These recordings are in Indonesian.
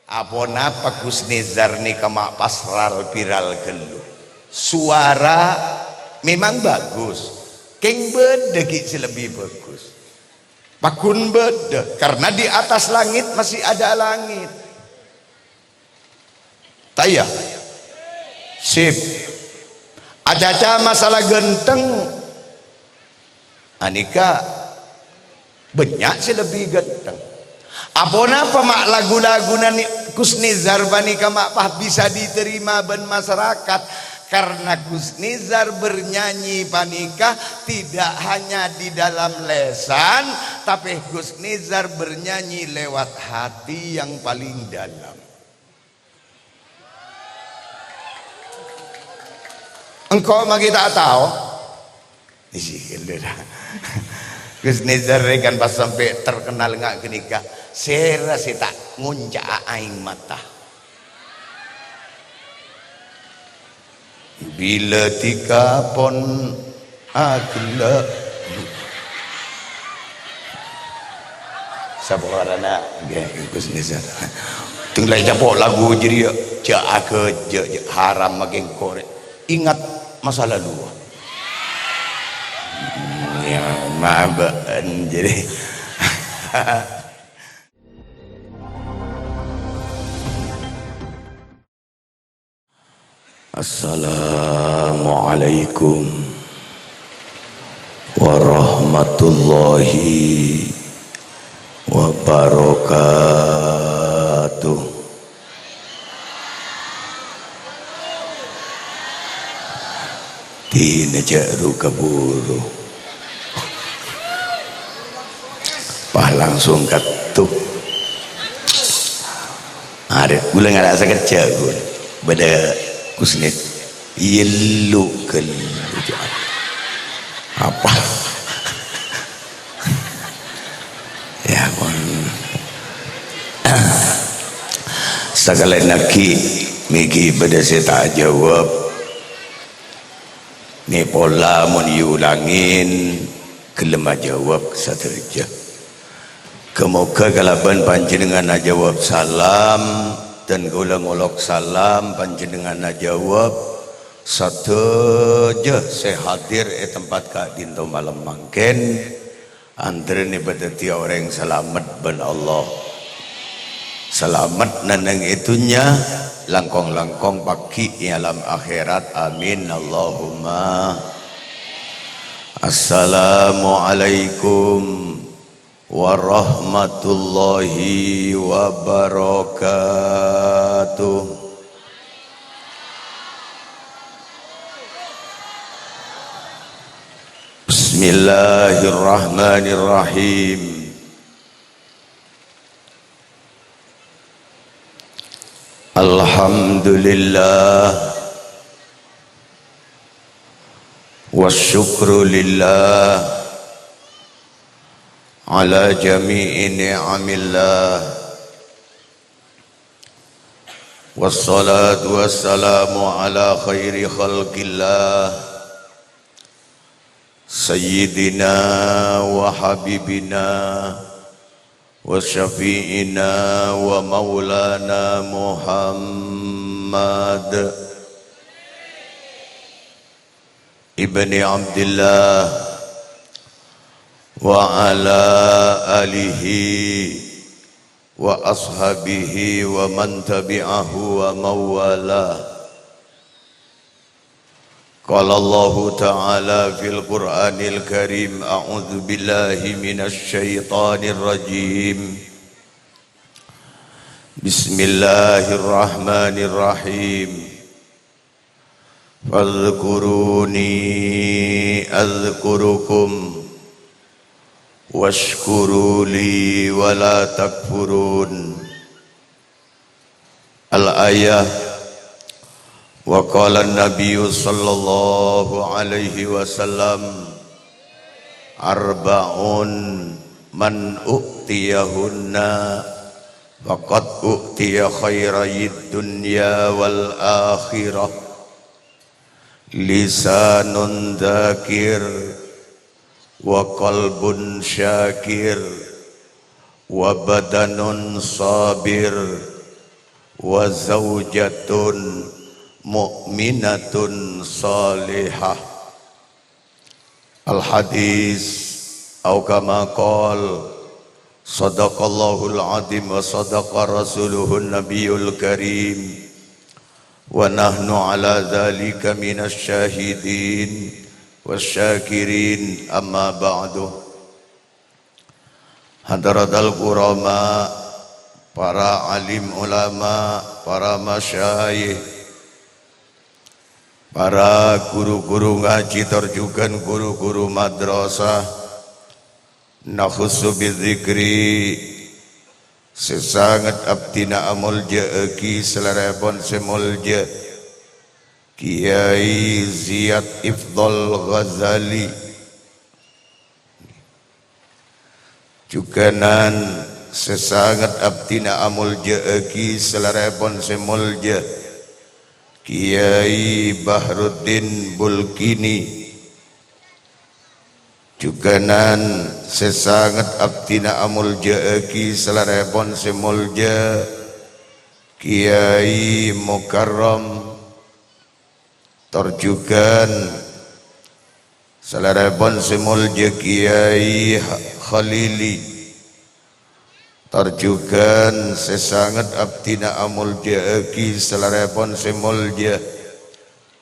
Apa napa Kusnizar ni kamak pasral viral gelu. Suara memang bagus. Keng beda ki lebih bagus. Pakun beda karena di atas langit masih ada langit. Taya. Sip. Acaca masalah genteng. Anika banyak sih lebih genteng. Apa mak lagu-lagu nani Kusnizar bani kamak pah bisa diterima ben masyarakat karena Kusnizar bernyanyi panikah tidak hanya di dalam lesan tapi Kusnizar bernyanyi lewat hati yang paling dalam. Engkau mah kita tahu isi Kusnizar kan pas sampai terkenal nggak kenikah sera si tak nguncak aing mata bila tika pon agila sabarana Kusnizar tinggal japok lagu jadi jak haram makin korek ingat masa lalu ya maafkan jadi Assalamualaikum warahmatullahi wabarakatuh. Tina jaru kaburu pah langsung katuk ada gula nggak ada kerja gue beda Kusnit yelu apa ya pun segala naki miki pada saya tak jawab ni pola mun diulangin kelemah jawab saterja kemoga kalaban panjenengan jawab salam dan ulang-ulang salam panjenengan jawab satu je saya hadir tempat kak dinto malam mangken andre ni berarti orang selamat ben Allah selamat nanang itunya langkong-langkong pagi alam akhirat amin Allahumma. Assalamualaikum warahmatullahi wabarakatuh. Bismillahirrahmanirrahim. Alhamdulillah wasyukru lillah ala jami'i ni'amillah wassalatu wassalamu ala khairi khalqillah sayyidina wa habibina wa syafi'ina wa maulana Muhammad ibni Abdillah wa ala alihi wa ashabihi wa man tabi'ahu wa mawala. Qala Allah Ta'ala fil Qur'anil Karim a'udzu billahi minasy syaithanir rajim. Bismillahirrahmanirrahim. Fadhkuruni adzkurukum washkuru li wa la takfurun. Al-ayah. Wa qala an-nabiy sallallahu alaihi wasallam arba'un man u'tiyahunna faqad u'tiya khairayid dunya wal akhirah lisanun dzakir wa qalbun syakir wa badanun sabir wa zaujatun mu'minatun salihah. Al hadis au kama qol sadaqallahul azim wa sadaqa rasuluhun nabiyul karim wa nahnu ala dzalika minasy syahidin wasyakirin. Amma ba'du. Hadaratul qurama, para alim ulama, para masyayikh, para guru-guru ngaji terjugan guru-guru madrasah, nakhussu bidzikri sesangat abdina amulja eki selarepon semulja Kiai Ziyad Ifdal Ghazali juganan sesangat abdina amulja eki selarepon semulja Kiai Bahruddin Bulkini juganan sesangat abdina amulja eki selarepon semulja Kiai Mukarram terjugan selarepon semulja Kiai Khalili terjugan sesangat abdina amulja eki selarepon semulja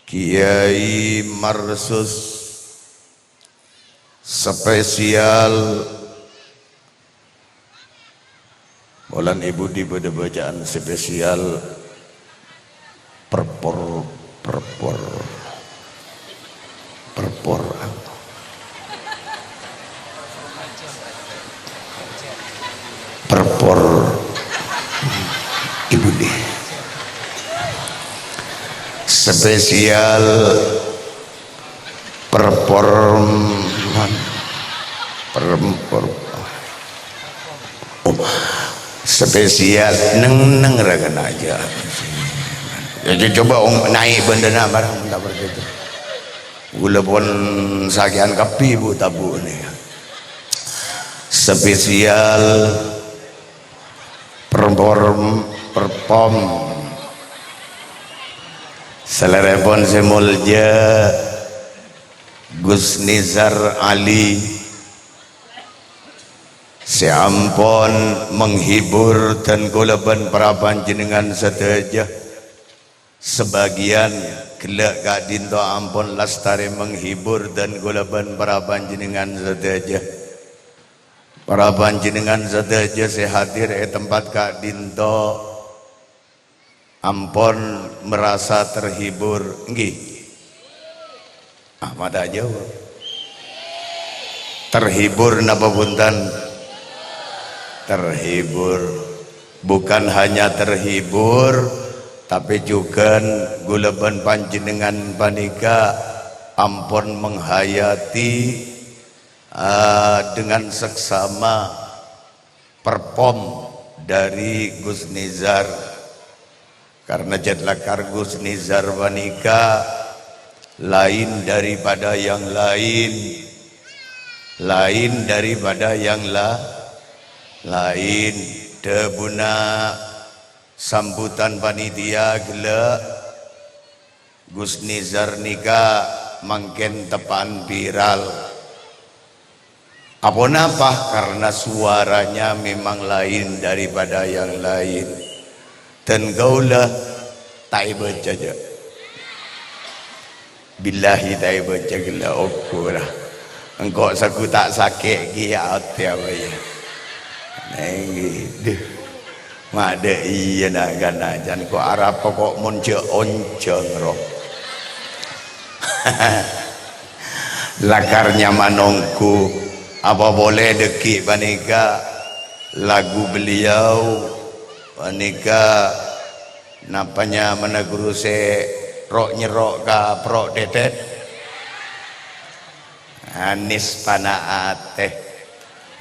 Kiai Marsus spesial bulan ibu di pada bacaan spesial perpor ibu di spesial spesial neng ragan aja. Jadi coba naik bendana barang tak begitu. Gula pun sakian kapi bu tabu nih. Spesial perpom selerepon semulja Gus Nizar Ali seampun menghibur dan kulaban para panjenengan sedaya. Sebagian gelak gak dinto ampun lastari menghibur dan kulaban para panjenengan sedaya. Para panjenengan sedaya sehadir tempat kak dinto ampun merasa terhibur nggih. Ahmad aja terhibur napa punten? Terhibur, bukan hanya terhibur tapi juga guleban panjenengan panika ampun menghayati dengan seksama perpom dari Gus Nizar, karena jadlakar Gus Nizar panika lain daripada yang lain daripada yang lain debuna sambutan panitia gela Gus Nizar nika mangken tepan viral. Apa napa? Karena suaranya memang lain daripada yang lain. Dan gaulah tak baca aja. Billahi tak baca gela okura. Engkau saku tak sakit kia tiap ya. Nenggi. Mada iya nak gana jan ko arab kok monce onceng roh. Lakarnya manongku apa boleh deki panika lagu beliau panika napanya meneguru se rok nyerok ka prok dedet anis panaate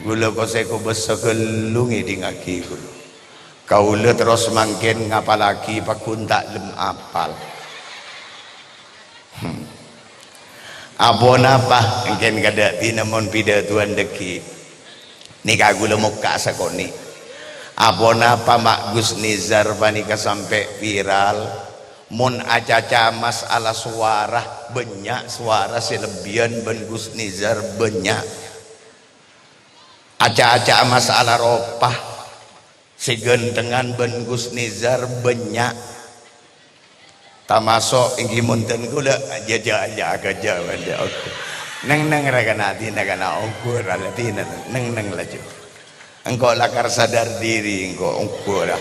gula koseko besekelungi di ngaki gula kaula terus mangkin ngapalaki pakun tak lem apal. Abon apa engken kada tinamon pida tuan deki ni kagula muka sakoni Apona apa Mak Gus Nizar banika sampai viral mun acaca masalah suara banyak suara selebihan ben Gus Nizar banyak aca-aca masalah ropah segentengan ben Gus Nizar banyak tamasok inggi munten kula aja kerja benda aku neng raga nanti nakana ukur alatina neng laju engkau lakar sadar diri engkau ukur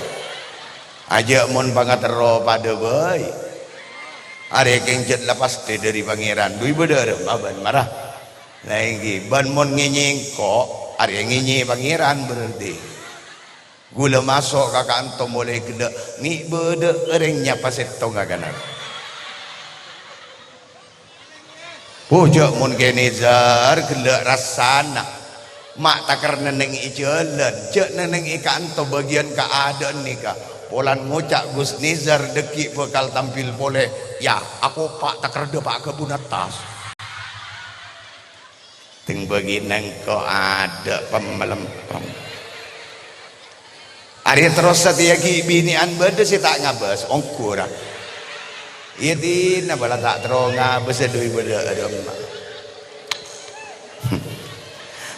aja mun pangatero pada bayi are kengjet lepas dari pangeran dui bener baban marah lagi ban mun nginyi engkau are nginyi pangeran berarti gula masuk ke kantong boleh kena ni bede erengnya pasetong kagana pojok mun kenizar kena rasana mak takar neneng ijalan cek neneng ikanto bagian keadaan ni kah polan ngucak Gus Nizar deki bekal tampil boleh ya aku pak takar de pak kebun atas ting bagi nengko ada pemelempem hari terus setia ki binian bede si tak ngabas ongkur iya tina bala tak terus ngabas adui bede ada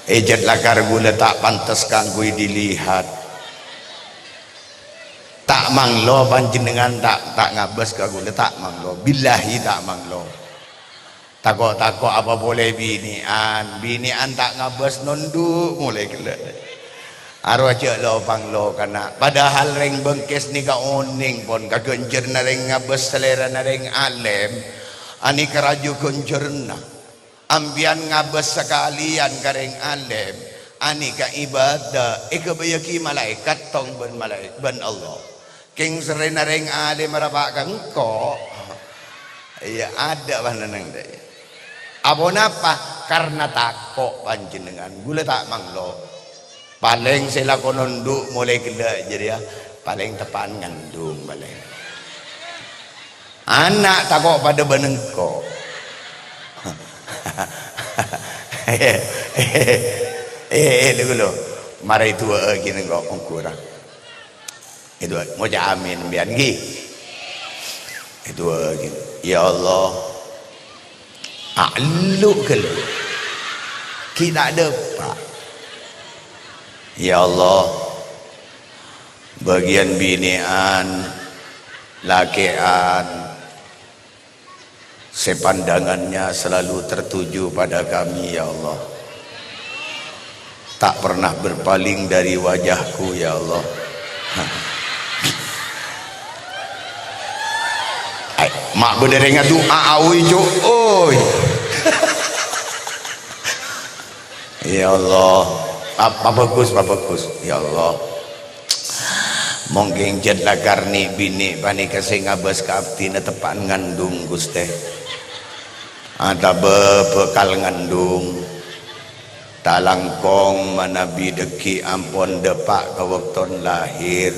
ejat lakar gula tak pantas kangkui dilihat tak manglo panjenengan tak ngabas ka gula tak manglo billahi tak manglo takok apa boleh binian tak ngabas nondu mulai gila arwah cek lo panglo kana padahal reng bengkes ni ka oning pon ka genjer na reng ngabas selera na reng alem ani keraju genjerna ambian ngabas sekalian kareng alem ani ka ibadah ikabayaki malaikat tong ben malaikat ben Allah king serena reng alem marapa kangko iya ada paneneng deh abon apa karena takok panjenengan gula tak manglo paling sila kononduk mulai gila jadi ya paling tepan ngandung paling anak takok pada benengko dulu mari tua gini kok kurang itu mau jamin biar gi itu gini ya Allah alu kalau kita ada pak ya Allah bagian binian lakian sepandangannya selalu tertuju pada kami ya Allah tak pernah berpaling dari wajahku ya Allah mak berdering doa awi cuk oi ya Allah apa bagus ya Allah mungkin jadlah karni bini bani kasih ngabas ke abdi na tepan ngandung Guste ada bekal ngandung talangkong manabi deki ampon depak ke waktu lahir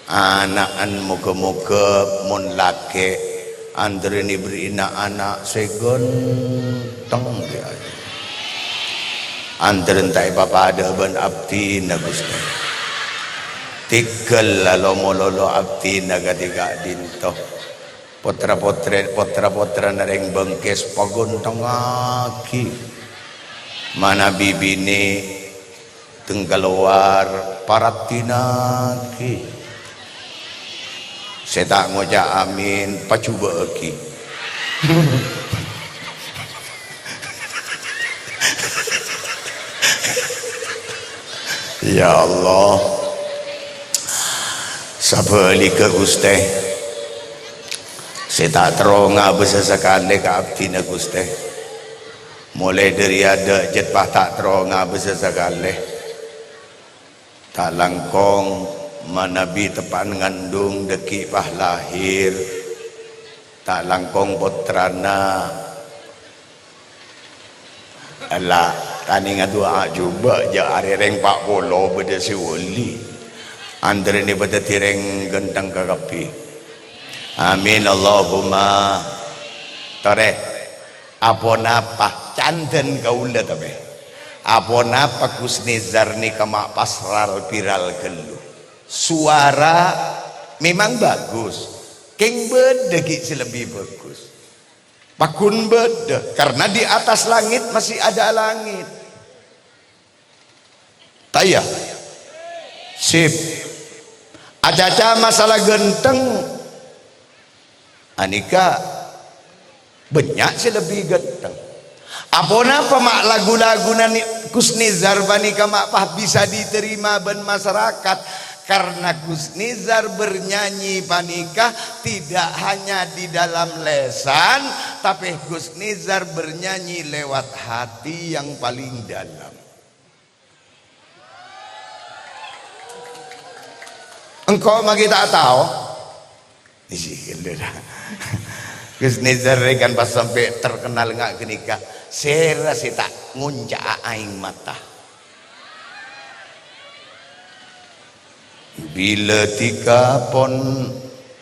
anaan muka-muka mun lake andre ni berina anak segenteng dia andre entai papa ada ben abdi na Guste tikel lalu mololo abdi na gadiga dinto potra nareng bengkes pagontong aki mana bibini tenggaluar paratinaki saya tak ngoja amin pacuba aki ya Allah sabali ke Guste saya tak teronga besar sekali ke abdi na Guste mulai dari ada jetpah tak teronga besar sekali tak langkong manabi tepan ngandung deki pah lahir tak langkong putrana alah tani ngadua juga ja are reng pak polo beda si wali andre ni beda tireng gentang kagapi amin Allahumma tore apon apa canten kaula tabe apon apa Gus Nizar ni kama pasral viral gelu suara memang bagus, keng beda ki lebih bagus, pakun beda, karena di atas langit masih ada langit. Taya sip acaca masalah genteng anika banyak sih lebih genteng. Apona pemak lagu-lagu nani Kusnizar banika mak pah bisa diterima ben masyarakat, karena Kusnizar bernyanyi panika tidak hanya di dalam lesan, tapi Kusnizar bernyanyi lewat hati yang paling dalam. Engkau mah kita tahu isi dah. Kusnizar kan pas sampai terkenal nggak kenika sera sih tak nguncak aing mata bila tika pon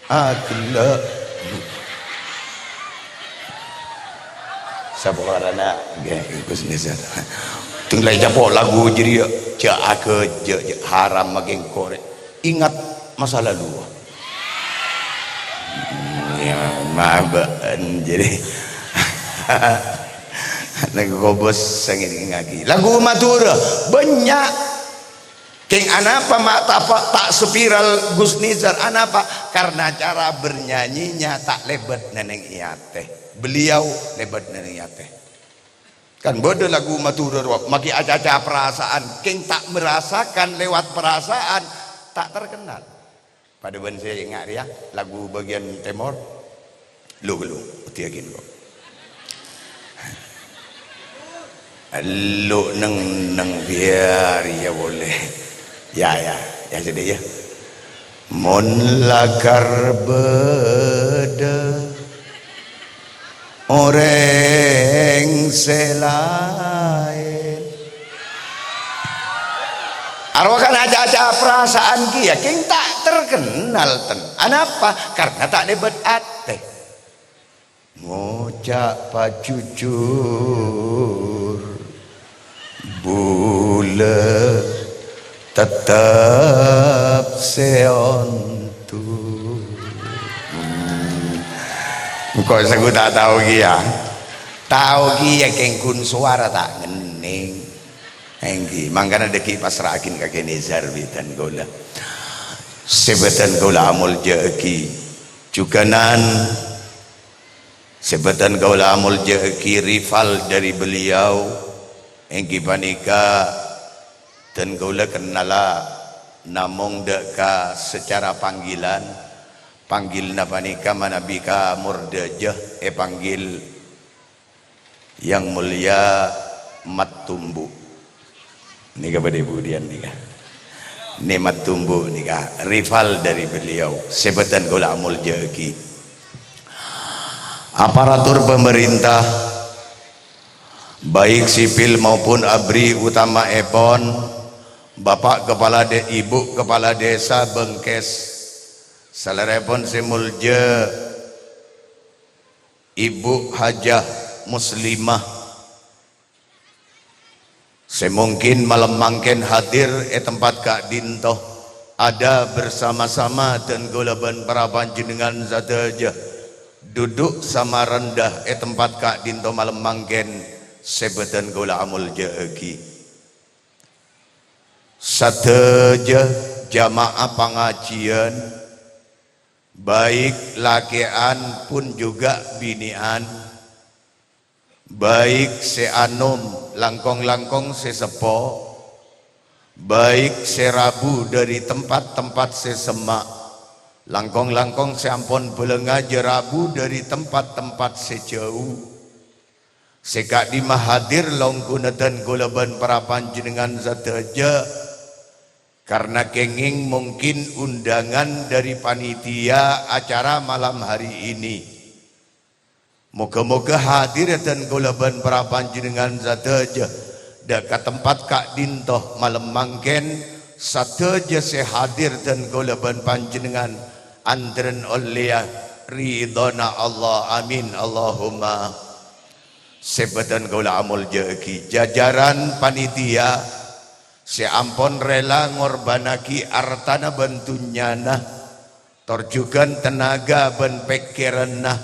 akila sabarana Kusnizar tinggal japo lagu jadi cak ke haram makin korek ingat masa lalu ya maben jadi lagu kobos sangin ngagi lagu matura banyak keng anapa mak tak spiral Kusnizar anapa karena cara bernyanyinya tak lebat neneng iate beliau lebat neneng iate kan bodoh lagu matura maki acaca perasaan keng tak merasakan lewat perasaan tak terkenal pada ben saya ingat ya lagu bagian timur lu tiagin kok lu neng biar ya boleh ya jadi ya mon lakar beda orang selain arwakan aja perasaan kia keng tak terkenal ten anapa karena tak debat ate ngocak pajujur bule tetap seontu kok saya tak tahu kia keng kun suara tak ngening enggi mangkana deki pasrakin kake Nizar bitan gola sebetan gola amul jeki cukanan sebetan gola amul jeki rival dari beliau enggi panika dan gola kenala namong deka secara panggilan panggil napanika manabika murdajah panggil yang mulia Matumbu nikah pada ibu dian nikah Nemat Tumbuh nikah rival dari beliau sebutan gola amul jeki aparatur pemerintah baik sipil maupun abri utama epon bapak kepala ibu kepala desa Bengkes salarepon semulje ibu hajah muslimah semungkin malam mangken hadir tempat Kak Dinto ada bersama-sama dan golaban para panjenengan zataja duduk sama rendah tempat Kak Dinto malam mangken sebetan gola amul jeki sataja jamaah pengajian baik lakean pun juga binian baik seanom langkong-langkong sesepo baik serabu dari tempat-tempat sesemak langkong-langkong seampon belenga jerabu dari tempat-tempat sejauh sekak di mahadir longgunatan golaban para panjenengan zataja karena kenging mungkin undangan dari panitia acara malam hari ini moga-moga hadir dan golaban para panjenengan zataja dekat tempat Kak Dintoh malam mangken sataja sehadir dan golaban panjenengan andren oleh ridhona Allah amin Allahumma sebetan gola amul jeki jajaran panitia Se ampon rela ngorbanaki artana bentunyana, torjukan tenaga ben pikiranna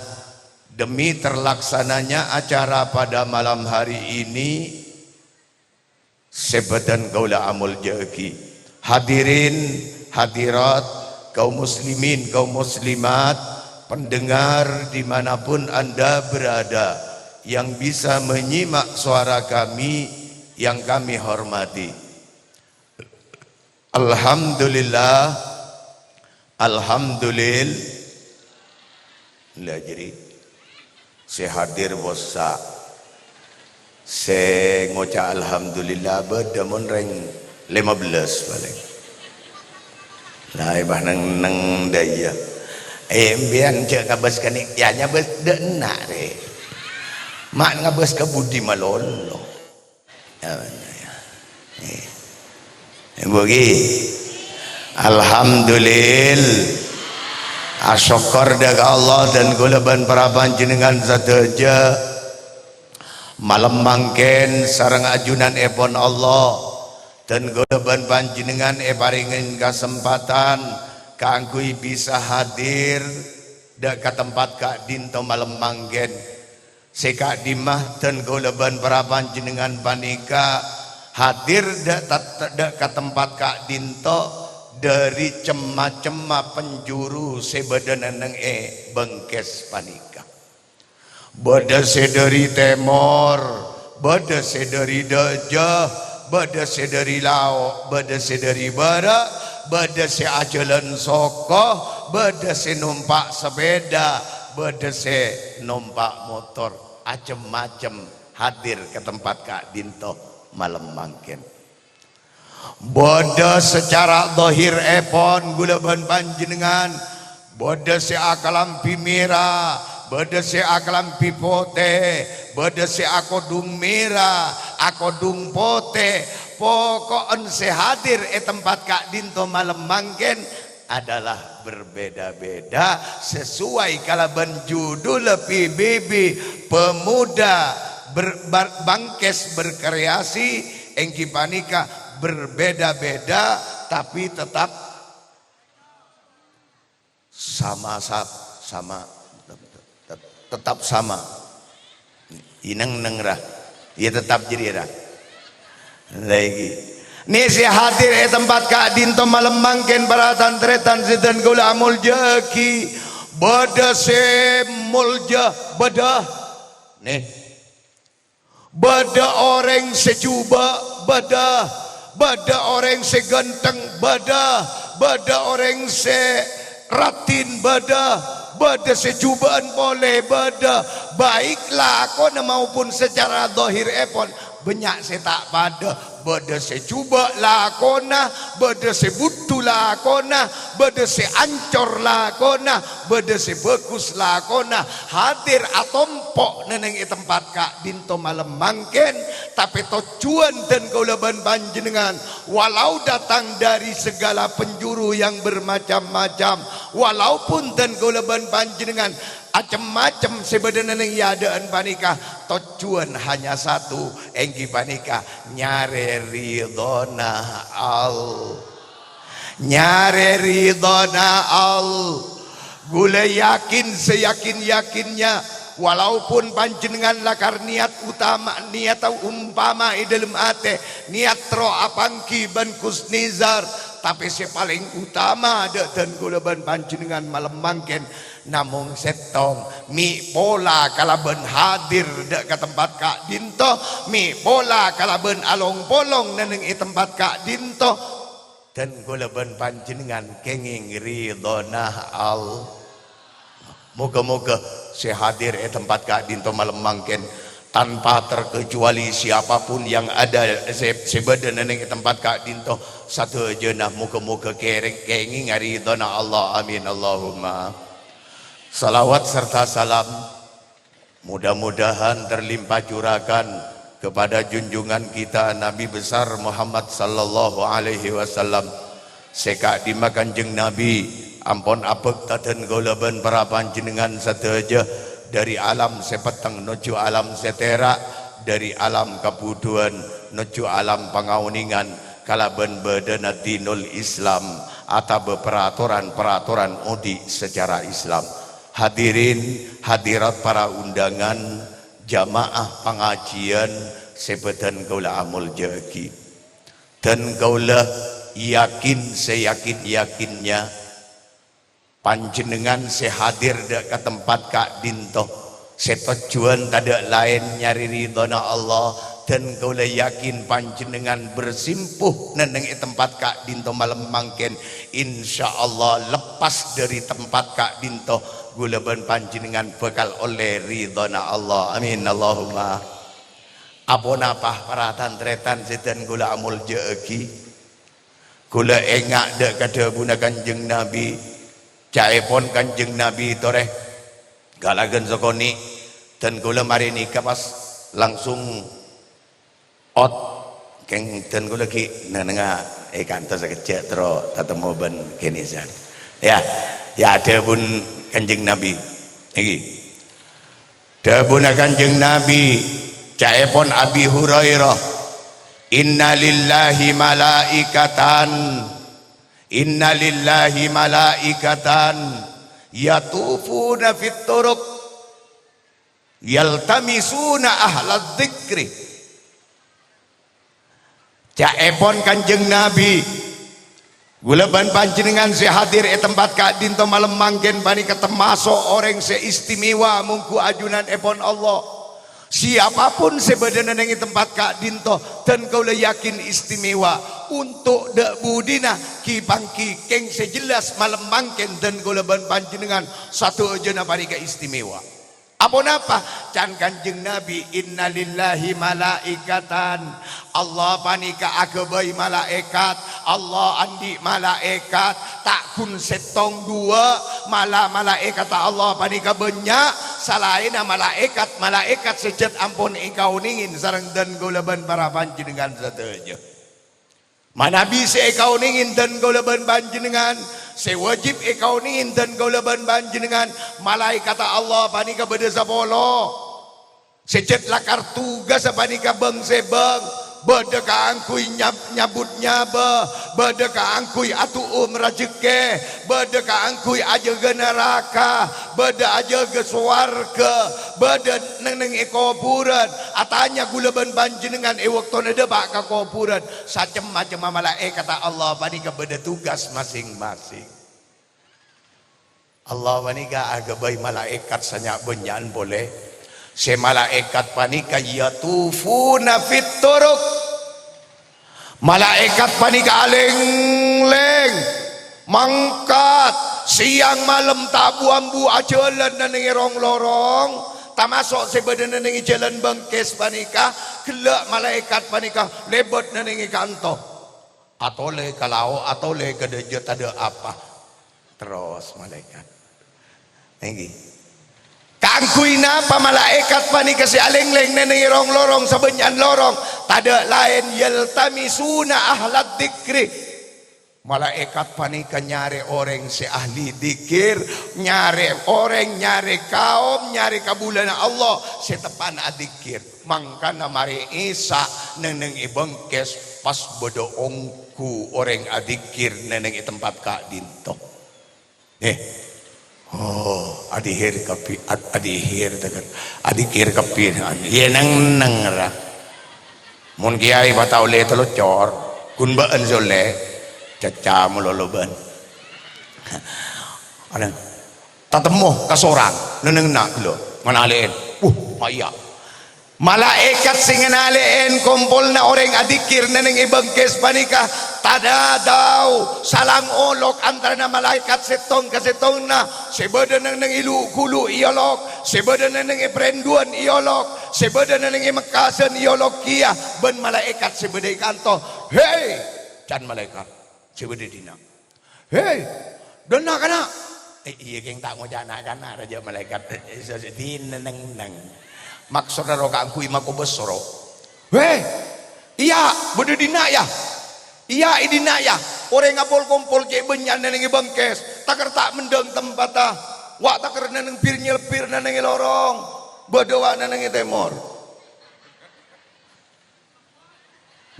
demi terlaksananya acara pada malam hari ini. Sebadan kaula amul jeki. Hadirin, hadirat, kaum muslimin, kaum muslimat, pendengar dimanapun Anda berada, yang bisa menyimak suara kami yang kami hormati. Alhamdulillah, alhamdulillah. Jadi saya hadir bosa, saya ngoca alhamdulillah berdemun reng 15 paling. Lah ibah nang daya. Embian cek ngabas kanik yanya bes denak re. Mak ngabas ke budi malolo. Ya ya. Bogi. Alhamdulillah. Asyukur dak Allah dan gulaban para panjenengan sateja. Malam mangken sareng ajunan epon Allah dan gulaban panjenengan paringin kesempatan kangkui bisa hadir dak ke tempat Kak Dinto malam mangken. Seka dimah dan gulaban para panjenengan panika hadir dak ke tempat Kak Dinto dari cema-cema penjuru sebadanang bengkes panika. Bada sedari temor, bada sedari dajah, bada sedari lauk, bada sedari barak, bada se ajalan sokoh, bada se numpak sepeda, bada se numpak motor, macem-macem hadir ke tempat Kak Dinto malam mangken. Boda secara dohir epon gulaban panjenengan, boda se akalam pimira, boda se akalam pipote, boda se akodung mira, akodung pote, pokoknya se hadir tempat Kak Dinto malam mangken adalah berbeda-beda sesuai kalaban judul PBB pemuda bangkes berkreasi engki panika berbeda-beda tapi tetap sama tetap sama inang nengrah ya tetap jadi rah lagi nih si hadir tempat Kak Dinto malam mangken para tantretan sidan gula amul jeki bada se mulja bada nih bada orang sejuba bada orang seganteng bada orang seratin bada sejubaan boleh bada baiklah kau maupun secara dohir epon banyak saya tak pada bada sejuba lakona bada sebutu lakona bada seancor lakona bada sebagus lakona hadir atompok neneng tempat Kak Dinto malam mangken tapi tujuan dan kaulaban panjenengan walau datang dari segala penjuru yang bermacam-macam walaupun dan kaulaban panjenengan macam-macam sebenarnya yang adaan panika tujuan hanya satu engki panika nyare ridona al gula yakin seyakin-yakinnya walaupun panjenengan lakar niat utama niat umpama di dalam ate niat ro apangki ban kusnizar tapi si paling utama ada dan gulaban panjenengan malam mangken namun setong mi pola kalaban hadir dak ke tempat Kak Dinto mi pola kalaban along polong neneng tempat Kak Dinto dan gulaban panjenengan kenging ridona al moga-moga saya hadir tempat Kak Dinto malam mangken tanpa terkecuali siapapun yang ada sebadan neneng tempat Kak Dinto satu jenah moga-moga kenging ridona Allah amin Allahumma. Salawat serta salam mudah-mudahan terlimpah curakan kepada junjungan kita Nabi besar Muhammad sallallahu alaihi wasallam. Seka dimakan jeng Nabi ampun apek taten golaban para panjenengan sateja dari alam sepeteng nuju alam setera dari alam kabuduan nuju alam pangauningan kalaban badana dinul Islam atau peraturan-peraturan odi secara Islam. Hadirin hadirat para undangan jamaah pengajian sebedan kaula amul jagi, dan kaula yakin seyakin-yakinnya panjenengan sehadir ke tempat Kak Dinto setujuan tidak lain nyari ridhona Allah, dan kaula yakin panjenengan bersimpuh neneng tempat Kak Dinto malam mangken insyaallah lepas dari tempat Kak Dinto gulaban panjenengan bakal oleh ridhona Allah, amin Allahumma. Apona pah para tantretan sedan gula amul jegi gula engak dek kada buna Kanjeng Nabi caepon Kanjeng Nabi toreh galagan sokoni dan gula mari nikah pas langsung ot keng dan gula ki nenenga kantor sekecil tero tatemo ban kenisan ya ada pun Kanjeng Nabi iki dabuna Kanjeng Nabi caepon Abi Hurairah inna lillahi malaikatan yatufuna fit turuq yaltamisuna ahlad dzikri. Caepon Kanjeng Nabi gulaban panjenengan sehadir tempat Kak Dinto malam manggen bani ketemaso orang seistimewa mungku ajunan epon Allah. Siapapun sebenarnya nengi tempat Kak Dinto dan kau yakin istimewa untuk dek budina ki bangki keng sejelas malam mangken dan kau leban panjenengan satu aja parika istimewa. Apa napa? Can Kanjeng Nabi innalillahi malaikatan. Allah panika agabai malaikat, Allah andi malaikat, tak kun setong dua malah malaikat Allah panika banyak selain malaikat sejat ampun engkau ningin sareng dan golaban para panjenengan sateja. Mana bisa engkau ningin dan golaban panjenengan sewajib engkau ningin dan golaban panjenengan malaikat Allah panika beda sapolo sejat lakar tugas panika bang sebang beda ka angkui nyabut nyaba beda ka angkui atu rajeke beda ka angkui aja ke neraka beda aja ke swarga beda neng kuburan atanya gulaban panjenengan waktuna debak ka kuburan macam malaikat Allah panika beda tugas masing-masing. Allah panika agabai malaikat sanyak benyan boleh se malaikat panika yatufuna fit turuq. Malaikat panika aleng-leng mangkat siang malam tabu ambu ajalan nengi rong lorong tamasok sebenarnya nengi jalan bangkes panika gelak malaikat panika lebot nengi kanto atau le kalau atau le kedejut ada apa terus malaikat nengi kangkui napa malaikat panika si aleng-leng neneng rong lorong sabenyan lorong tada lain yaltamisuna ahlad dzikri. Malaikat panika nyari orang si ahli dzikir, nyari orang, nyari kaum, nyari kabulan Allah setepan adzikir. Mangkana mari Isa neneng ibengkes pas bodo ongku orang adzikir neneng tempat Kak Dinto. Oh, adihir kapi, adihir tekan, adikir kapi, ye nang ra. Mun kiai batau le telocor, kun baan sole, caca meloloban. Ada, tatemo kasorang, neneng nak lo, manalen, maya. Malaikat sing ngenalein kumpul na orang adikir neneng ibangkes panika tadadaw salang olok antara na malaikat setong ka setong na sebeda nang ilu kulu iolok sebeda nang iprenduan iolok sebeda nang mekasan iolok kia ben malaikat sebeda kanto hey can malaikat sebeda dina hey dona kana iya geng tak mau jana kana raja malaikat dina nang maksudnya roka angkui mako besoro weh iya bodo dina ya iya idina ya orang ngapol kompol ke benyan neneng bangkes takar tak mendeng tempata wak takar neneng pir nyelpir neneng lorong bodo wak neneng temor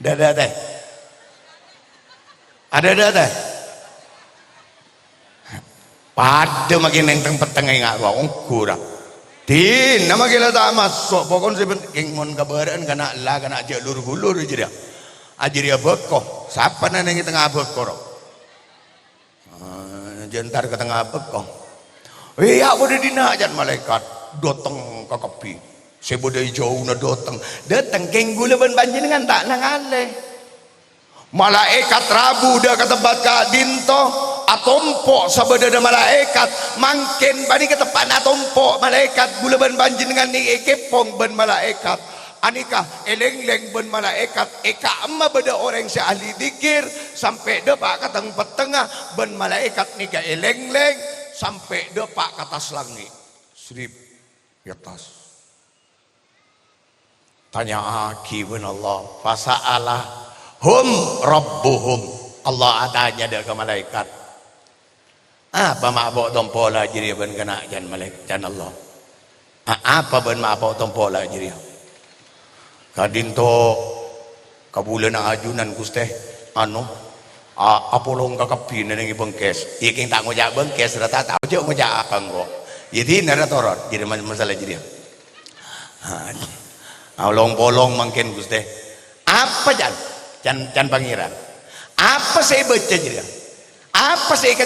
dadah teh Ada. Pada makin nenteng petengah ngak gua kurang. Tin nama kita tak masuk pokon sebenting mon kabaran kana lah kana aja lur-lur aja dia. Aja dia bekoh. Siapa nang di tengah bekoh? Jentar ke tengah bekoh. Ya boleh dina ajan malaikat datang ke kapi. Sebodai jauh na datang kenggula ban panjenengan tak nangale. Malaikat Rabu dah ke tempat Kak Dinto atompo sabada malaikat mangkin bani ke tempat atompo malaikat gula ban panjenengan ni ekepong ban malaikat anika eleng-leng ban malaikat eka amma beda orang si ahli dikir sampai depak ke tengah ban malaikat nika eleng-leng sampai depak ke atas langit serip di atas tanya aki ban Allah fasa'alah hum rabbuhum Allah adanya dah ke malaikat apa mabok tompola jadi ban kena jan malaikat jan Allah apa ban mabok tompola jadi kadinto kabulan ajunan Gusti anu apolong kakapi nang bengkes iking tak ngojak bengkes rata tahu je ngojak apa engko jadi nara torot jadi masalah jadi along bolong mungkin Gusti apa Jan pangeran apa saya baca jadi apa saya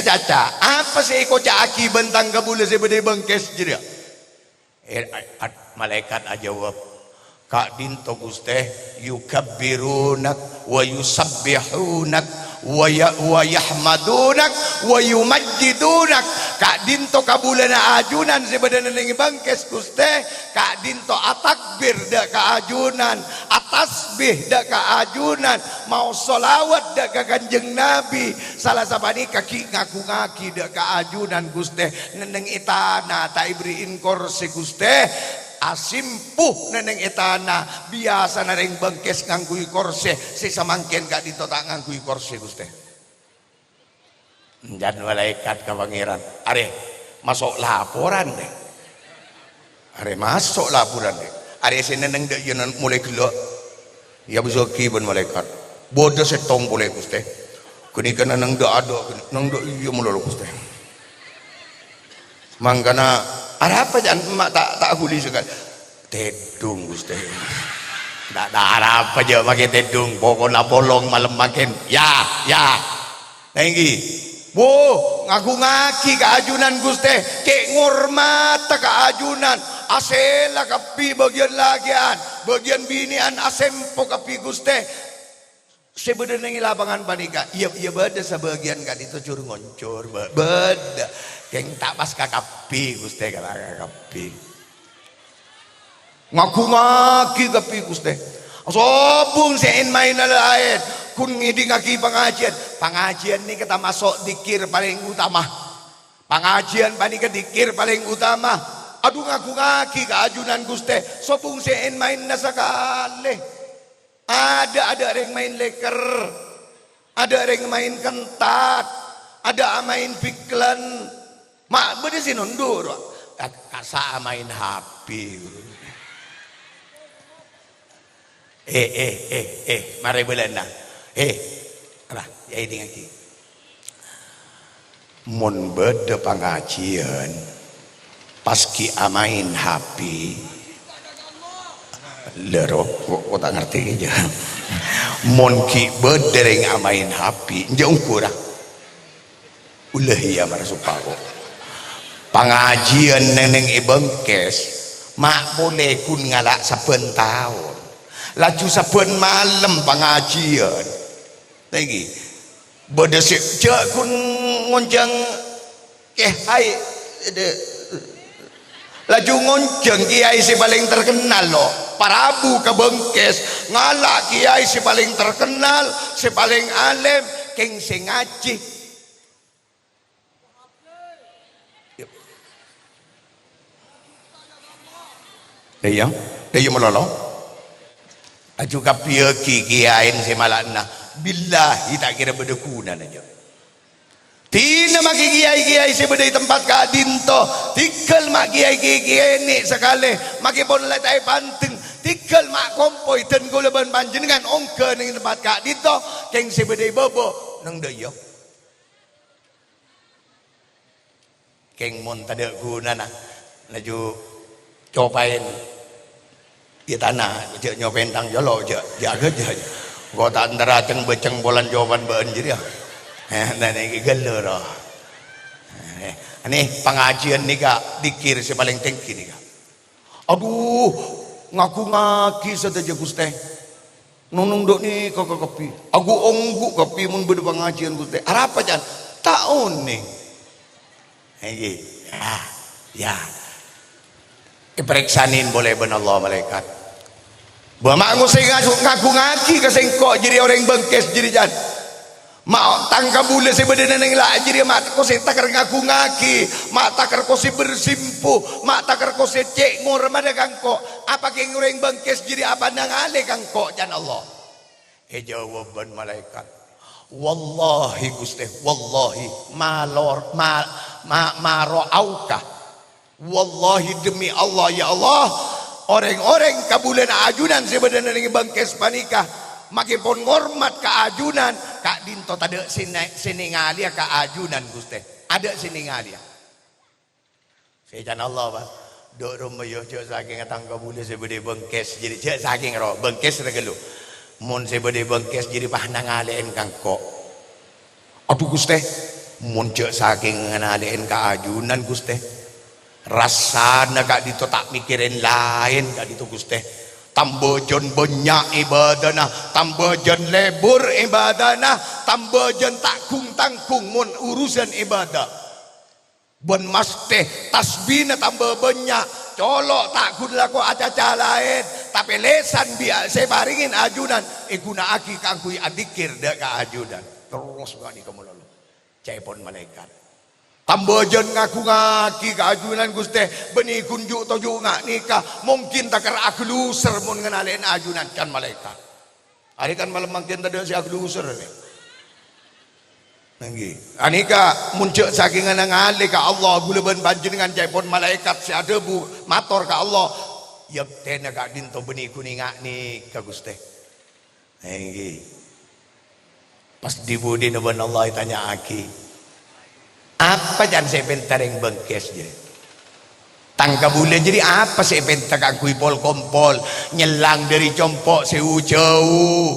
caca apa saya kocak aki bentang kabula saya berdaya bengkes jadi malaikat jawab Kak Dinto Gusti yukabbirunak wa yusabbihunak wa yahmadunak wa yumajjidunak Kak Dinto kabulana ajunan sebadana nengi bangkes Gusti Kak Dinto atakbir dak kaajunan atasbih dak kaajunan mau solawat dak ka Kanjeng Nabi salah sabani kaki ngaku-ngaki dak kaajunan Gusti neneng itana ta ibriin korse Gusti asimpuh neneng etana biasa nareng bengkes ngangkui korse sesamangken Kak Dinto tak ngangkui korse Gusti dan malaikat ke pangeran are masuk laporan deh are masuk laporan deh are seneneng dek yenan mulai gelak ya besoki ben malaikat bodoh setong boleh Gusti kini kena nang dek ada nang dek iya mulai Gusti mangkana ada apa jangan mak tak huli sekali tedung Gusti tak ada apa aja pakai tedung pokoknya bolong malam makin ya tinggi ngaku ngaki keajunan Gusti kek ngurmat keajunan asela kapi bagian lagian bagian binian asempo kapi Gusti sebenarnya lapangan panika iya beda sebagian kan itu cur ngoncur beda keng tak pas kakapi Gusti kala kakapi ngaku ngaki kapi Gusti sobung sein main lain kun ngidi ngaki pengajian ni kita masuk dikir paling utama pengajian panika dikir paling utama aduh ngaku ngaki keajunan Gusti sobung sein main nasakale ada yang main leker ada yang main kentat ada main piklan mak beda sih nundur kasa main HP mari belanda lah ya ini lagi mun beda pengajian paski amain HP lero kok tak ngerti aja mun ki bedereng amain HP jauh kurang ulah iya marasupako pengajian neneng ibengkes mak boleh kun ngalak saben tahun laju saben malam pengajian lagi bodesik cek kun ngoncang hai laju ngoncang kiai si paling terkenal loh Prabu ke Bengkes ngalak kiai si paling terkenal si paling alim keng sing ngaji dia melolo aju kapieki kiai si malakna billahi tak kira bedekunan aja tina maki kiai si bedai tempat Kak Dinto tikal mak kiai ni sekali maki pon lai tai panteng Tikal mak kompoi ten gula ban panjenengan ongke ning tempat kak dito keng sebede bobo nang deyo. Keng mun tade guna laju cobain di tanah je nyobain tang jolo je jaga je go tak antara ceng beceng bolan jawaban beun jadi nah ini gelo roh ini pengajian nih kak dikir si paling tinggi nih kak aduh ngaku ngaki saja Gusti nunung dok nih kok kopi aku onggu kopi mun beda pengajian Gusti apa jan tahun nih ya diperiksain boleh ben Allah malaikat bamak ngusai ngaku ngaki kesengkok jadi orang bengkes jadi jan mak tangka bule sebedena neng lah jadi mak ko takar ngaku ngaki mak takar ko bersimpu mak takar ko cek ngur mada kangko apa ke orang bengkes jadi apa nang ale kangko jan Allah jawaban malaikat wallahi Gusti wallahi malor maro auka wallahi demi Allah ya Allah orang-orang kabulan ajunan sebenarnya nang bengkes panikah makin pon ngormat ke ajunan kak dinto tade siningalia ke ajunan Gusti ada siningalia sejan Allah Pak dok romayo cek saking ngatang kabule sebede bengkes jadi cek saking ro bengkes regelu mun sebede bengkes jadi pahnang ngalein kangko aduh Gusti mun cek saking ngalein ke ajunan Gusti rasana kak dito tak mikirin lain kak dito Gusti tambajan banyak ibadana tambajan lebur ibadana tambajan tangkung mun urusan ibadah bon mas teh tasbihna tambah banyak colok tak laku acaca lain tapi lesan biar saya baringin ajunan guna aki kangkui adikir dak ka ajunan terus gak di kamu lalu cepon malaikat tambajan ngaku ngaki keajunan Gusti benih kunjuk toju ngak nikah mungkin takar akluser mun ngenalin ajunan kan malaikat hari kan malam makin tadi si akluser ni nanggi anika muncul saking nangale ka Allah gula ben panjenengan jaipun malaikat si adebu mator ka Allah yektena ka dinto benih kuning ngak nikah Gusti nanggi pas dibudi naban Allah tanya aki apa jangan saya bentar yang bengkes jadi tangka bulan jadi apa saya bentar kakui pol kompol nyelang dari compok jauh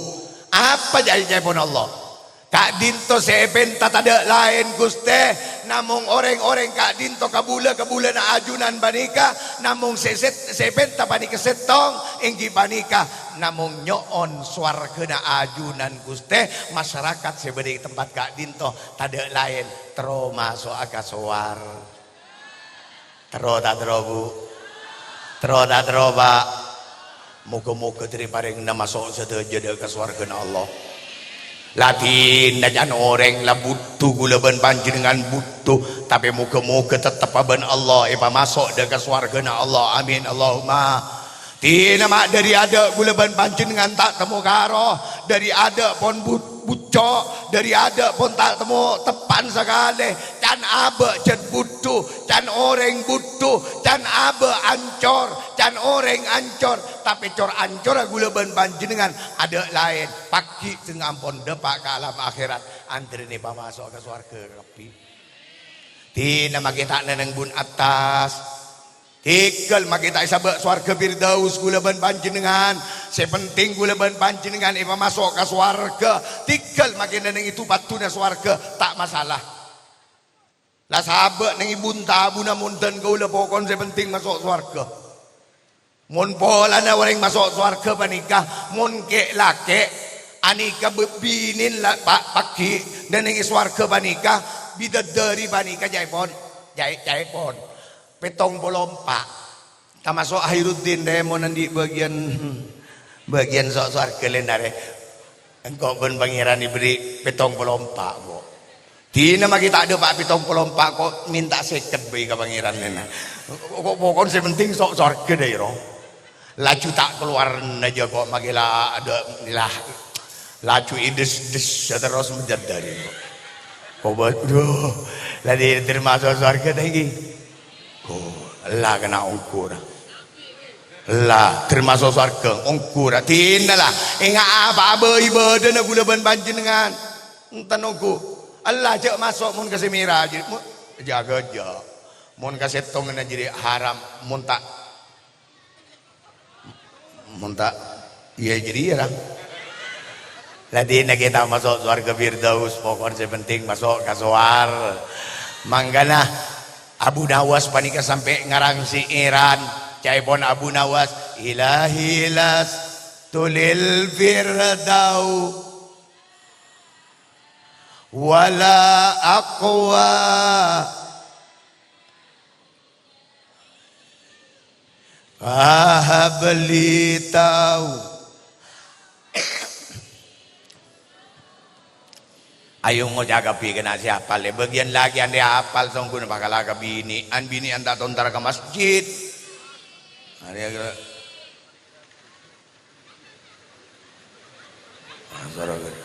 apa jadi pun Allah kak dinto saya bentar ada lain Gusti namung orang-orang kak dinto kabula na ajunan banika namung saya bentar panika setong inggi banika namung nyoon suar kena ajunan Gusti masyarakat seberi tempat kak dinto tada lain tero masuk aka suar tero tak tero bu tero tak tero pak muka-muka dari paring na masuk setelah ke suar kena Allah Latin dan orang lah butuh gula ban panjenengan butuh tapi muka-muka tetap aban Allah ipa masuk dekat swarga na Allah amin Allahumma tina mak dari ada gula ban panjenengan tak temu karo dari ada pon bucok dari ada pun tak temu tepan sekali can abe can butuh can orang butuh can abe ancor can orang ancor tapi cor ancor gula ban panjenengan ada lain pagi tengah pon depak ke alam akhirat antri ni masuk ke swarga rapi tina mak kita neneng bun atas Tikal mak kita isabak swarga Firdaus gula ban panjenengan sepenting gula ban panjenengan ipa masuk ke swarga tikal mak kita neng itu patuna swarga tak masalah lah sabak neng ibun tabu namun dan gula pokon sepenting masuk swarga mun pola na orang masuk swarga panikah mun ke lake anika bebinin lah pak pagi dan neng swarga panikah bidadari panikah jaipon petong bolompak termasuk Khairuddin demo nanti bagian sok-sok kelendare engkau pun pangeran diberi petong bolompak kok tina mah kita ada pak petong bolompak kok minta seket bagi ke pangeran nena kok pokoknya sepenting sok-sok kedai roh laju tak keluar aja kok magilah ada lah laju ides terus menjadi kok aduh lagi termasuk surga lagi oh lah kena ukur lah termasuk surga ongkur tinalah ingat apa iba dan gula ban panjenengan tanoku Allah cek masuk mun kasih merah jadi jaga aja mun kasih tong jadi haram mun tak iya jadi ya ladina kita masuk surga Firdaus pokoknya penting masuk ke suar manggana Abu Nawas panika sampai ngarang si Iran caipon Abu Nawas ilahilas tulil firdau wala aqwa beli tahu ayo jaga pi kena siapa le bagian lagi ande hafal songkun bakal aga bini anda tontar ke masjid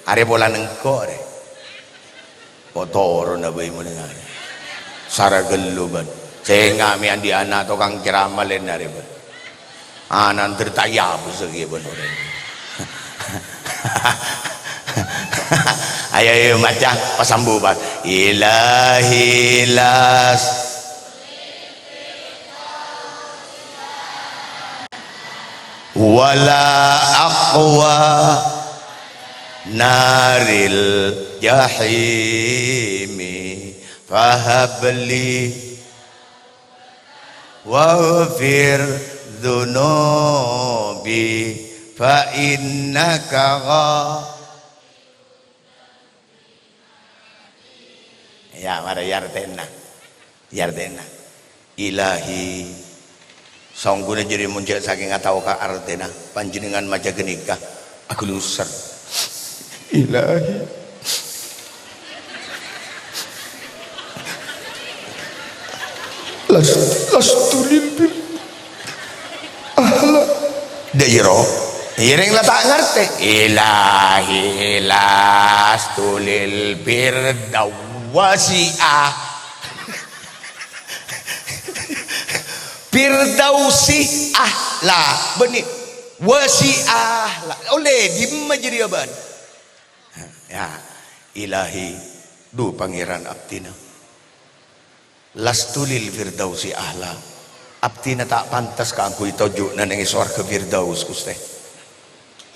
are bola nengko re kotor na bayi mo dengar sara geluban cenga mi andi anak tukang ceramah len are ban anan tertaya busegi ban ore ayo macam pasambu bat ilahilas wala aqwa naril jahimi fahabli waghfir dhunubi fa innaka ya mara yartena ilahi songguna jadi muncul saking atau ka artena panjenengan maja genika aku lusar ilahi lastulil bil ahla dairo ireng lah tak ngerti ilahi lastulil birdaw wasi'ah Firdausi ahla benih wasi'ah oleh dimma jadi aban ya ilahi du pangeran abtina lastulil firdausi ahla abtina tak pantas ka angku itojuk na nang iswarga firdaus Gusti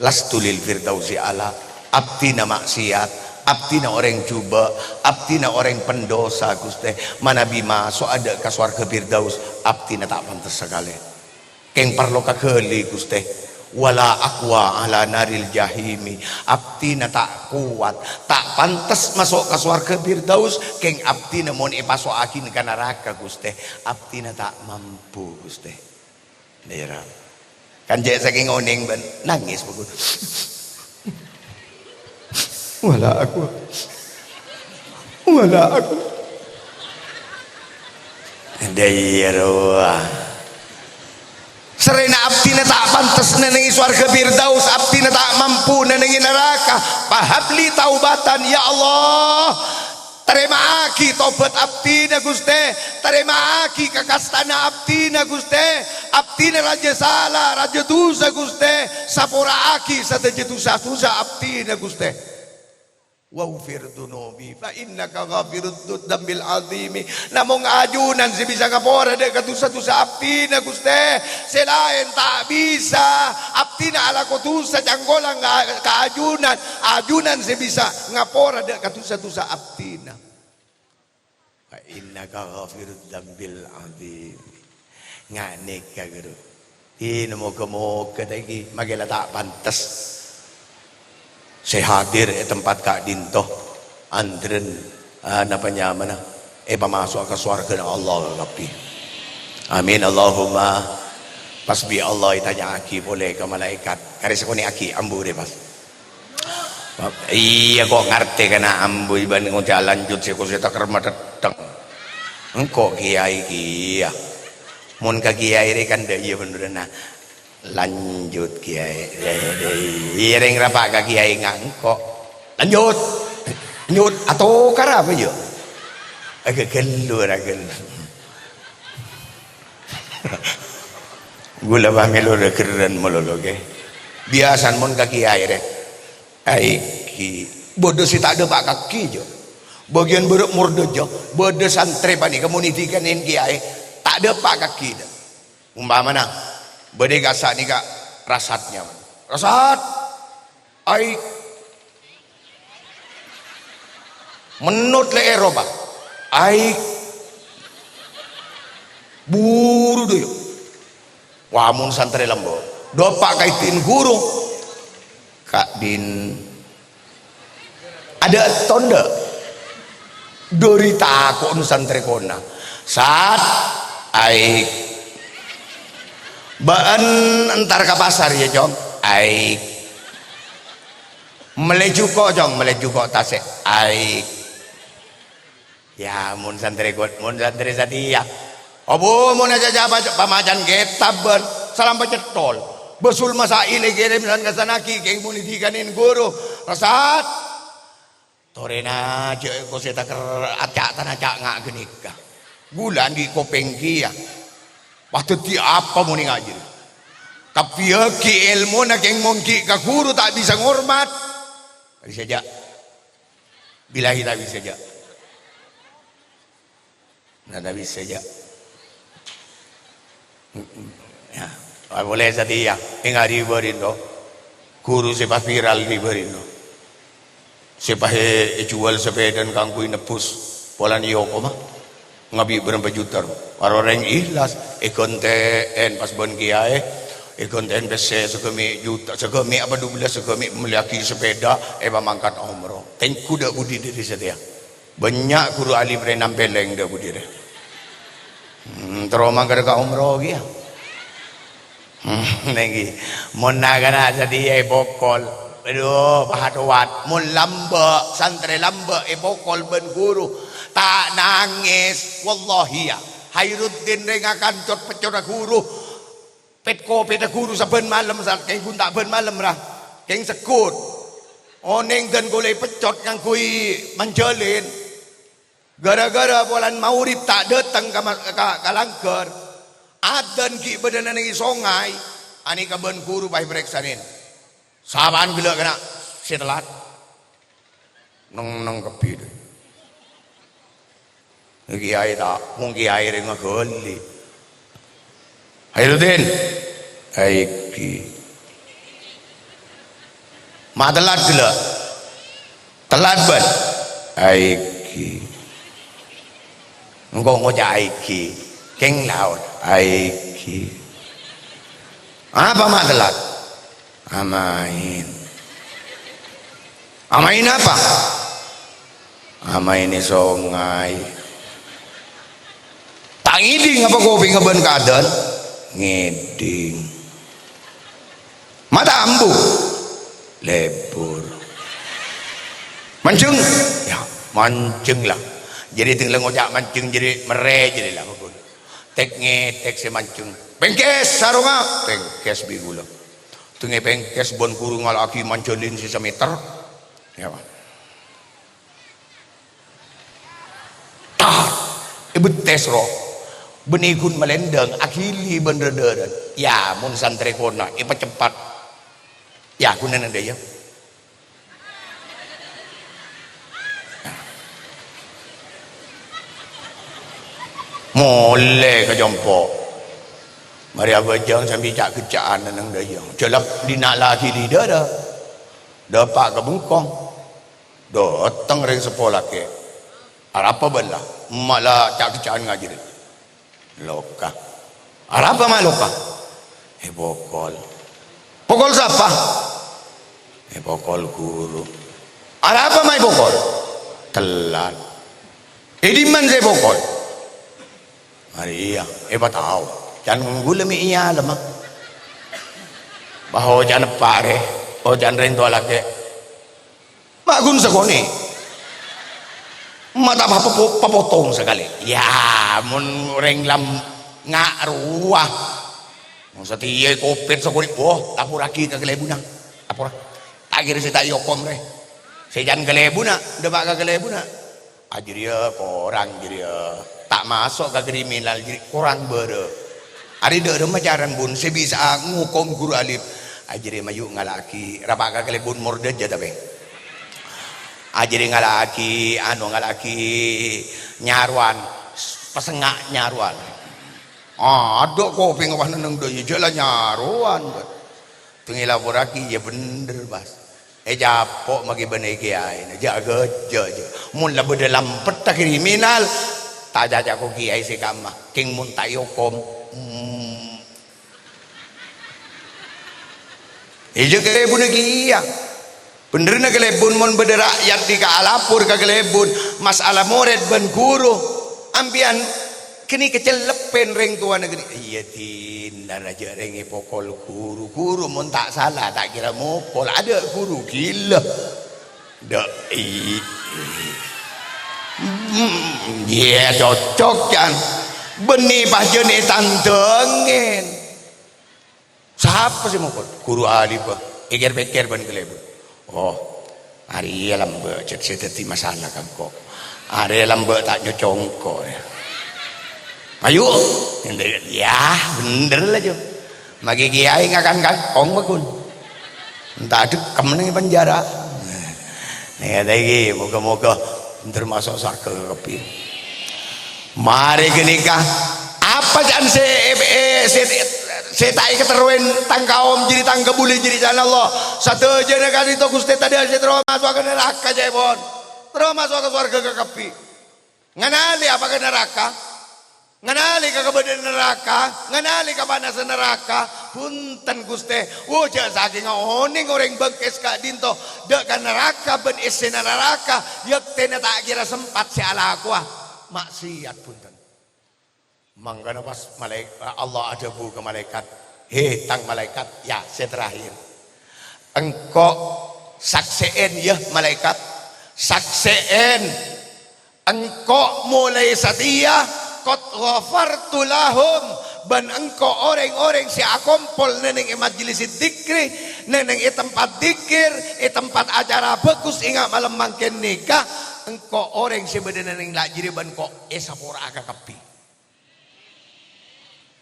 lastulil firdausi ahla abtina maksiat abtina orang cuba abtina orang pendosa Gusti mana bima so ada ke swarga Firdaus abtina tak pantas sekali keng parlo ka keuli Gusti wala aqwa ala naril jahimi abtina tak kuat tak pantas masuk ke swarga Firdaus keng abtina mon ipasoakin ka neraka Gusti abtina tak mampu Gusti daerah kan jek saking oning ben nangis pokok wala aku daerah serena abdina tak pantas nenengi swarga Firdaus abdina tak mampu nenengi neraka pahabli taubatan ya Allah terima aki tobat abdina Gusti terima aki kakastana abdina Gusti abdina raja salah raja dosa Gusti sapura aki sateje dosa abdina Gusti waghfir dhunubi fa innaka ghafirud dzambil azimi namung ajunan si bisa ngapora dek katusa-tusa abdina Gusti selain tak bisa abdina ala kutusa janggolang ajunan si bisa ngapora dek katusa-tusa abdina fa innaka ghafirud dzambil azimi ngane kagero ini moga-moga lagi magela tak pantas saya hadir tempat Kak Dinto andren napanya mana pamasok ke surga ng Allah kapi amin Allahumma pasbi Allah itanya aki boleh ke malaikat karis ko ni aki ambu deh pas iya kok ngerti kana ambu iban ng jalan jud si kusita kerma datang engkau kiai kia mun ka kiai kan dah iya bener na lanjut kiai ireng rapa ka kiai ngangkok lanjut atau kara apa yo agak gelur agak gula pamelo keren melolo ke biasan mon kaki air aiki bodoh si tak ada pak kaki jo bagian beruk murdo jo bodoh santri pani komuniti kan en kiai tak ada pak kaki dah umpamana bade gasak ni kak rasatnya rasat aik menut le Eropa aik buru doyo wamun santri lambo dopak kaitin guru kak din ada tonda dori takut santri kona saat aik baan entar ke pasar ya jong aik meleju kok jong meleju kok tasik aik ya mun santri sadia obo mun aja pamajan getaban salam pacetol besul masail kirim dan kasanaki keng mun dikanin guru rasat torena je ko seta ker acak tanah acak ngak genika bulan di kopeng kia waktu ti apa mun ngaji tapi ya ki ilmu na keng mongki ka guru tak bisa ngormat bisa saja bilahi tak bisa saja nada bisa saja ya boleh saja enggak diberin do guru sepas viral diberin do sepas jual sepeda dan kangkui nepus polan yoko mah ngabi berapa juta orang ikhlas konten pas bon kiai konten bese sekemi juta sekemi apa 12 sekemi meliaki sepeda mangkat umroh tengku dak budi diri setia banyak guru alim renam peleng dak budi deh teromang kada umroh dia nengi mon nagana setia bokol aduh pahatwat mun lamba santri lamba bokol ben guru tak nangis wallahi ya Hairuddin rengakan cot pecora guru petko peta guru saben malam saat keng gun tak ben malam rah keng sekut oneng dan golek pecot yang kui menjalin gara-gara bulan maurib tak datang ke langgar adan ki badan nang songai ani ka ben guru pai preksanin saban bila kena setelat nang kepi kiai tak mung kiai ring ngoli Hairuddin aiki madalat gila telat ban aiki engkau ngocak aiki keng laut aiki apa madalat amain apa amain ini songai tak ngiding apa kopi ngeben kadan ngiding mata ambu lebur mancung ya mancung lah jadi tinggal ngojak mancung jadi mere jadi lah bakul tek ngetek si mancung pengkes sarunga pengkes bigula tunge pengkes bon kurung alaki mancolin sisa meter ya pak ibu tes roh benikun melendeng akhili bener-bener ya mun santri kona ipa cepat ya kunan ada ya mole ke jompo mari abajang sambil cak kecaan nang dayang jelap dinak lagi di dada dapat ke bengkong datang ring sekolah ke apa bala malah cak kecaan ngaji loka apa mah loka bokol bokol siapa bokol guru apa mah bokol telat di mana saya bokol Maria tahu jangan gula mi iya lemah bahwa jangan pare jangan rento lagi bagun sekoni mata apa potong sekali ya mun reng lam ngak ruah setia kopet sekali tapur lagi ke gelebuna tapur akhir saya tak yokom re saya jangan gelebuna debak ke gelebuna ajir ya korang jadi tak masuk ke kriminal jadi korang bere Ari deureum macaran bun se bisa ngukum guru alif. Ajri mayu ngalaki rapak ka kelebun morde aja tapi. Ajri ngalaki anu ngalaki nyaruan pesengak nyaruan. Ada kopi ngawan nang deui jalan nyaruan. Tengila boraki ya bener bas. Japok magi bener kiai jaga jaja. Mun labu dalam peta kriminal tak jaja ko kiai si kama. King mun tayokom. Ijo kelebun kiai. Bener na kelebun mun bede rakyat di kaalapur ka kelebun masalah murid ben guru ambian kini kecelepen ring tua negeri. Iya tindan aja ring pokol guru mun tak salah tak kira mukul ada guru gila dak iya cocok kan benih bahjene tantengin siapa sih mukul guru alif pikir-pikir ban kelebun. Oh hari lambe cek seteti masalah kan kok hari lambe tak nyocongko ya. Ayo, ya bener lah jo. Magi kiai ngakan kong bakun. Entah ada kemenang penjara. Nih lagi, moga-moga termasuk sak kepi. Mari genikah. Apa jangan setai keteruin tangkaom jadi tangga boleh jadi jalan Allah. Satu aja kan itu Gusti tadi saya terus masuk ke neraka jebon. Terus masuk ke surga ke kepi. Nganali apa ke neraka? Nganali ka kabadan neraka, nganali ka panas neraka, punten Gusti. Jangan saking oning orang bengkes ka dinto, dek ka neraka ben isi neraka, yakti tak kira sempat si ala aku maksiat punten. Mangkana pas malaikat Allah ada bu ke malaikat, tang malaikat, ya saya terakhir. Engkau saksien ya malaikat, saksien. Engkau mulai setia. Qad ghafartu lahum ban engkau orang-orang si akompol neneng majlis dzikri neneng tempat dzikir tempat acara bagus ingat malam mangken nikah engkau orang si beden neneng lak jiri ban kok sapora ka kepi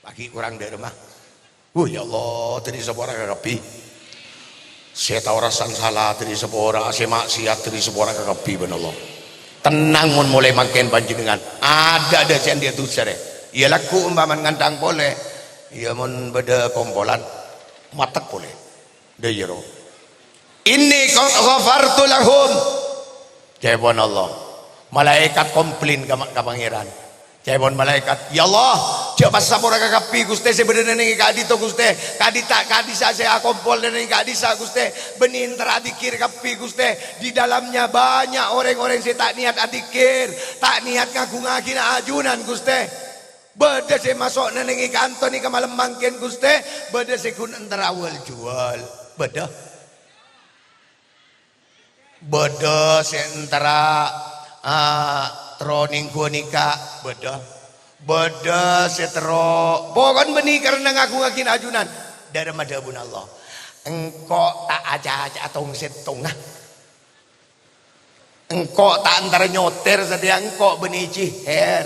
bagi orang dari rumah ya Allah tadi sapora ka kepi saya tahu rasan salah tadi sapora saya maksiat tadi sapora ka kepi ban Allah. Tenang mun mulai makin panjenengan ada yang dia tuh sare ya laku umpaman ngantang boleh ya mun beda kompolan matek boleh dayro ini ghafartu lahum jawabon Allah malaikat komplain ka pangeran jawabon malaikat ya Allah coba sapora ka kapi Gusti sebenarnya ning kadito Gusti kadisa saya kompol ning kadisa Gusti benin teradikir kapi Gusti di dalamnya banyak orang-orang saya tak niat adikir tak niat ngaku-ngakin ajunan Gusti beda saya masuk ning kantor ni ke malam mangkin Gusti beda saya kun antara awal jual beda saya antara troning kunika beda setero pokoknya benih karena ngaku-ngakin ajunan dari madhabun Allah engkau tak aja atau setengah engkau tak antara nyoter sadia engkau benih ciher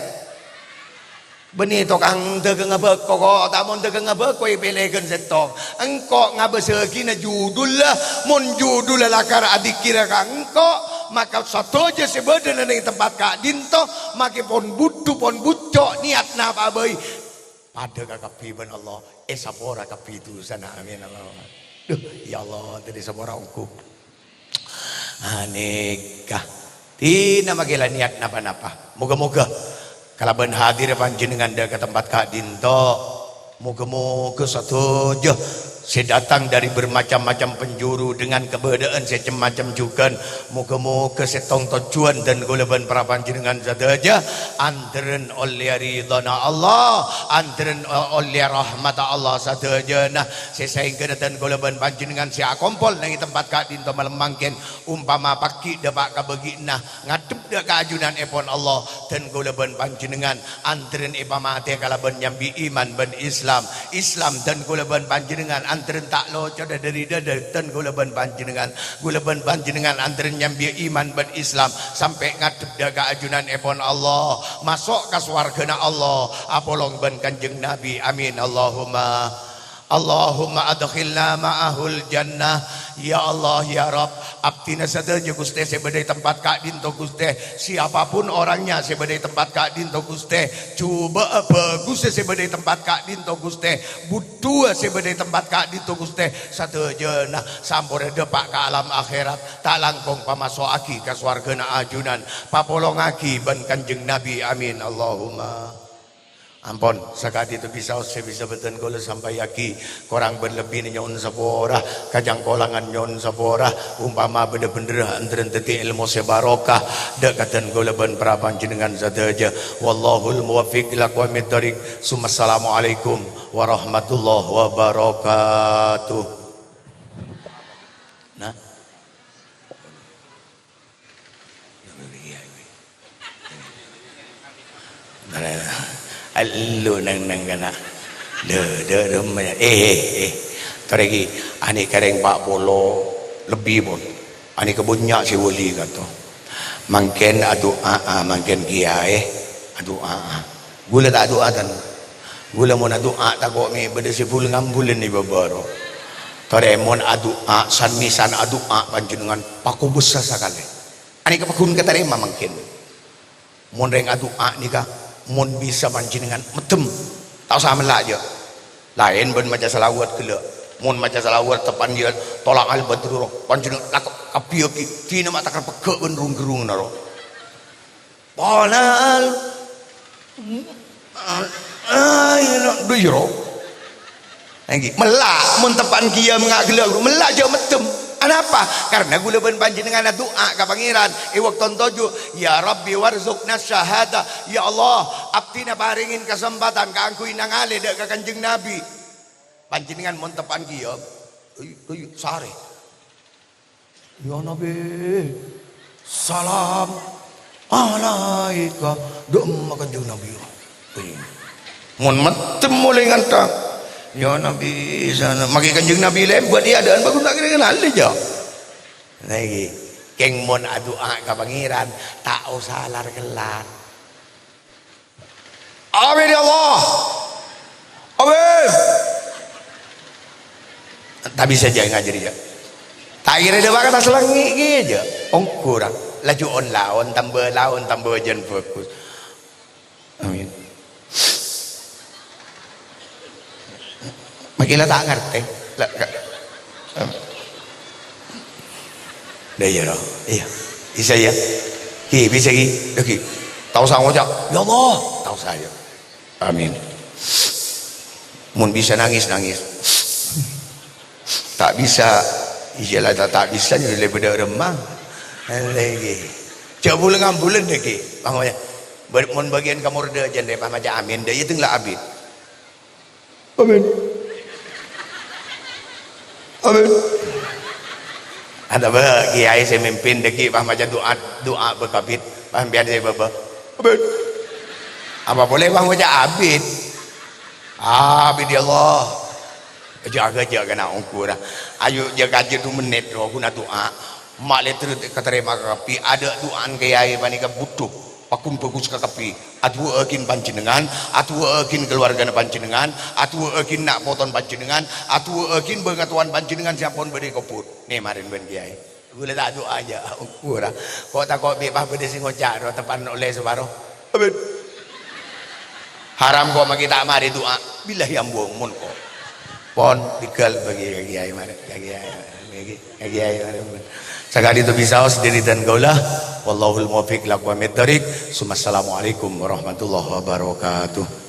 benih tokang dagang ngabeko kok tak mau dagang ngabeko ipelegan setong engkau ngabesegi na judul lah mun judul lah lakar adikira ka engkau maka satu aja sebenarnya di tempat kak dinto maka pon bucok niat napa bayi pada kakapi ben Allah sapora kapi itu sana amin Allah ya Allah tadi sapora ungku nikah tina magila niat napa-napa moga-moga kalaban hadir panjenengan ke tempat kak dinto moga-moga satu aja saya datang dari bermacam-macam penjuru dengan keberadaan saya macam juga moga-moga setong tujuan dan golaban para panjenengan saja antren oleh ridhana Allah antren oleh rahmat Allah saja nah saya saingkeun dan golaban panjenengan saya kompol nang tempat ka dinto malam mangken umpama paki dapat kabegina ngadep da kaajunan epon Allah dan golaban panjenengan antren ipamate kalaban nyambi iman ben Islam dan golaban panjenengan antren tak loco dari dan gula ban panjenengan antren nyambi iman ban Islam sampai ngadep daga ajunan epon Allah masuk ke swargana Allah apolong ban Kanjeng Nabi amin Allahumma adkhilna ma'ahul jannah ya Allah ya Rabb abdina sadaya Gusti sebadai tempat kak dinto Gusti siapapun orangnya sebadai tempat kak dinto Gusti coba bagus sebadai tempat kak dinto Gusti butuh sebadai tempat kak dinto Gusti sadaya nah sampur depak ke alam akhirat tak langkung pamasok aki ke swargana ajunan papolong aki ban Kanjeng Nabi amin Allahumma ampun sakati itu bisa beten kalau sampai yaki korang berlebih nyon sapora kajang kolangan nyon sapora umpama bener-bener antren teti ilmu sebarokah dekatan kalau ben prapanjenengan sadaja wallahul muwaffiq ila aqwamit thoriq assalamualaikum warahmatullahi wabarakatuh. Nah lu nang kana de taregi ani kareng pak bolo lebih pun ani kebunnya si wali kata mangken adu mangken kiai adu gula tak adu dan gula mon adu tak kok me beda si pul ngambulen ni babaro tare mon adu san misan adu panjenengan paku besar sakale ani kepakun katarema mangken mon reng adu nikah mun bisa panjenengan metem tak usah melak aja lain ben maca selawat gila mun maca selawat tepan dia tolak al badru panjenengan lak kapieu ki dina mak takar pegek ben rung-gerung naro panal duyro lagi melak mun tepan kieu ngak gila melak aja metem kenapa? Karena gula ben panjenengan doa ka pangeran iwak tontoju ya Rabbi warzuqna syahada ya Allah abdina paringin kesempatan ka angku inangale dek ka Kanjeng Nabi panjenengan mun tepan kieu sare ya Nabi salam alaika dem Kanjeng Nabi mun metem mulai ngantang ya Nabi sana maki Kanjeng Nabi lain buat dia adaan bagus tak kira kenal aja lagi keng mon doa ke pangeran tak usah lar-kelar amin ya Allah amin tak bisa aja ngajari ya tak kira dia bakal selangi aja kurang laju on laon tambah jen fokus amin. Makila tak ngerti. Dah ya roh. Iya. Bisa ya. Ki bisa ki. Ki. Tahu sang ngucap. Ya Allah. Tahu saya. Amin. Mun bisa nangis. Tak bisa. Iyalah tak bisa jadi lebih dari remah. Lagi. Coba bulan deh ki. Bangnya. Mun bagian kamu reda jangan lepas macam amin. Dah itu nggak abid. Amin. Amin. Ada bah kiai saya mimpin deki pah macam doa berkabit pah biar saya baba. Amin. Apa boleh pah macam abid? Abid ya Allah. Jaga nak ukur. Ayo jaga 2 menit roh guna doa. Mak letru keterima kapi ada doaan kiai panika butuh. Pakun bagus ke kapi atu eukin panjenengan atu eukin keluarga panjenengan atu eukin nak poton panjenengan atu eukin bengatuan panjenengan siapun beri koput nih marin ben kiai gula tak doa aja ukur kok tak kok bebas bede sing ngocak ro tepan oleh separo amin haram kok maki tak mari doa billahi ambung mun kok pon tinggal bagi kiai marin kiai marin sekali itu bisa sendiri dan gaulah wallahul muwaffiq ila aqwamit thoriq. Assalamualaikum warahmatullahi wabarakatuh.